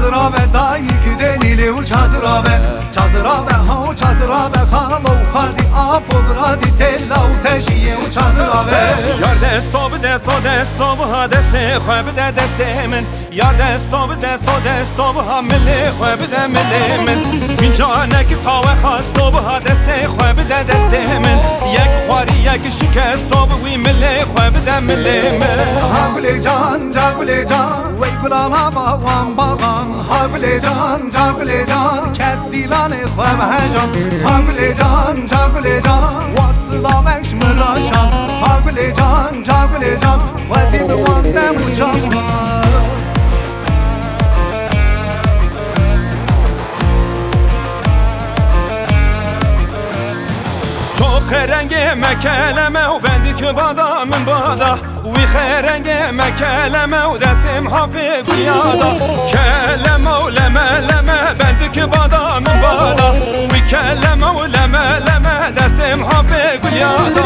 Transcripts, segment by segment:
çazıra ve dayık denili u çazıra ve ha çazıra ve halo kazi apol razi tella u teşiye u çazıra ve yar desto bu ha deste xwe bide destê min yar desto bu ha milê xwe bide milê min fincanekî qawe xasto bu ha destê xwe bide destê min yek xwarî yek şikesto bu wî milê xwe bide milê min ha gulê can ca gulê can wey gulana bawan bagan ha gulê can ca gulê can ket dîlanê xwe mehecan ha gulê can ca gulê can wasıla meş miraşan ha gulê can ca gulê can xwezî bi wan dem û can خرنگه مکلمه و بندی که بادا من بادا وی خرنگه مکلمه و دستم حافظ گلیادا کلمه و لمه لمه بندی که بادا من بادا وی کلمه و لمه لمه دستم حافظ گلیادا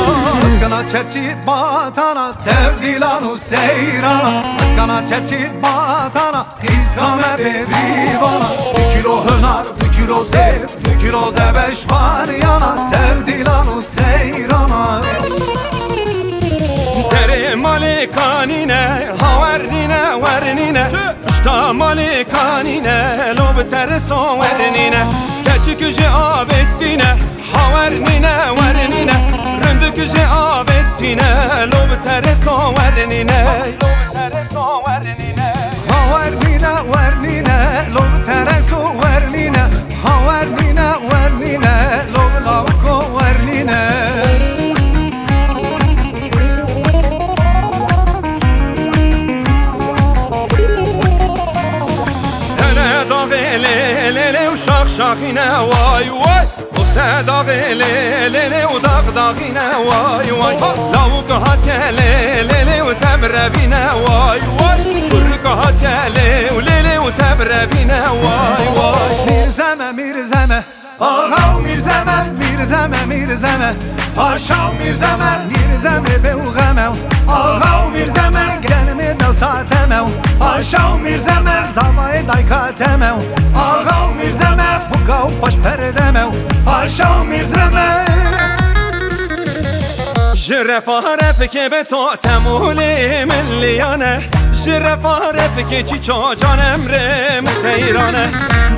Eskana çerçi batana tevdilan u seyrana Eskana çerçi batana İskame beri bana 2 kilo hınar, 2 kilo sev, 2 kilo zebeş var yana Tevdilan u seyrana Dere malikanine, havernine, vernine Pişta malikanine, lob terso vernine Keçik ji avettine, havernine, vernine Rındık ji avettine, lob terso vernine Lob terso vernine Havernine, vernine, lob tereso vernine Havernine, vernine, lob lavko vernine lele u şak şakine vay vay o seda lele u dağ dağine vay vay lavuk hatele lele u temrebine vay vay buruk hatele lele u temrebine vay vay Mirzeme mirzeme Ağav mirzeme mirzeme mirzeme Paşav mirzeme mirzeme bevgemev Ağav mirzeme genimi de satemev Paşav mirzeme zavayı daykatemev Ağav mirzeme hukav baş perdemev Paşav mirzeme Jirefare fike beto temuli min liyane Jirefare fike çiço can emrim seyrane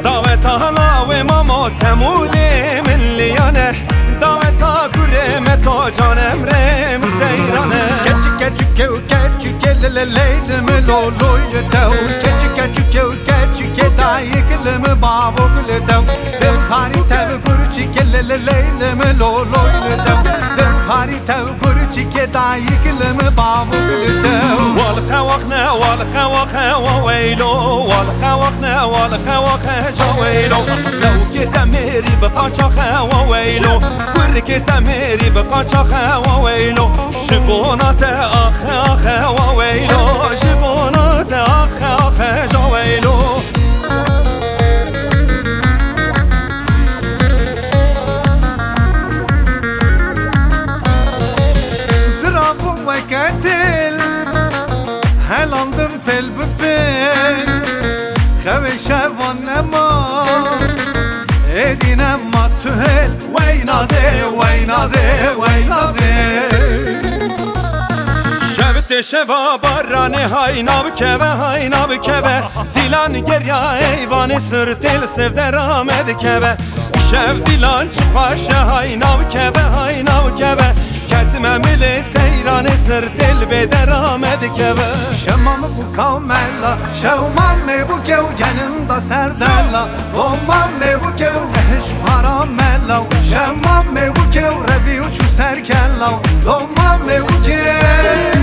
Davet hala ve mamo temuli min liyane Davet ha kureme to can emrim seyrane Keçik keçik kev keçik leleleylim lo lo yetev Keçik keçik kev keçik dayıklim bavo gültev Dil khari tev kurçik leleleylim lo lo yetev Dil khari tev kurçik dayıklim bavo gültev والقواخنا والقواخا وويلو والقواخنا والقواخا جويلو لو كنت ميري بقاچاخا وويلو كرك تميري بقاچاخا وويلو جبونات اخ اخ وويلو جبونات اخ اخ جويلو Zırabım ve katil Helandım tel büpel Xeveşe vannema Edinem matühel Vey naze, vey naze, vey naze شبت شبا بارانه های ناب کبه های ناب کبه دیلان گریا ایوان سر دل سفدر آمد کبه شب دیلان چخواشه های ناب کبه های ناب کبه کتمه مل سیران سر دل بدر آمد کبه Şemamı bu kavmella Şevmamı bu kevgenim da serdella Lommamı bu kev nehiş paramella Şemamı bu kev revi uçu serkella Lommamı bu kev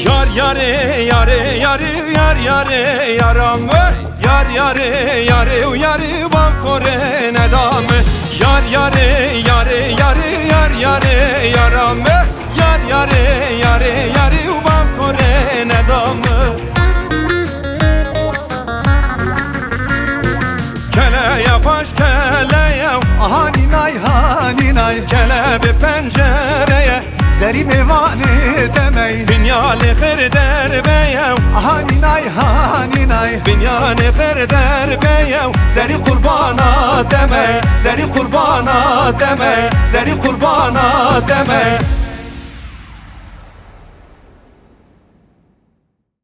Yar yare yare yare yar yare yaram Yar yare yare yare bak kore nedamı Yar yare yare yare yar yare yaram Yar yare yare yare bak kore nedamı Kele yapaş kele yav Haninay Kele bir pencereye Zeri mevani demey Binyalı kır derbe beyev Haninay haninay Binyanı kırder beyev Seri kurbana deme Seri kurbana deme Seri kurbana deme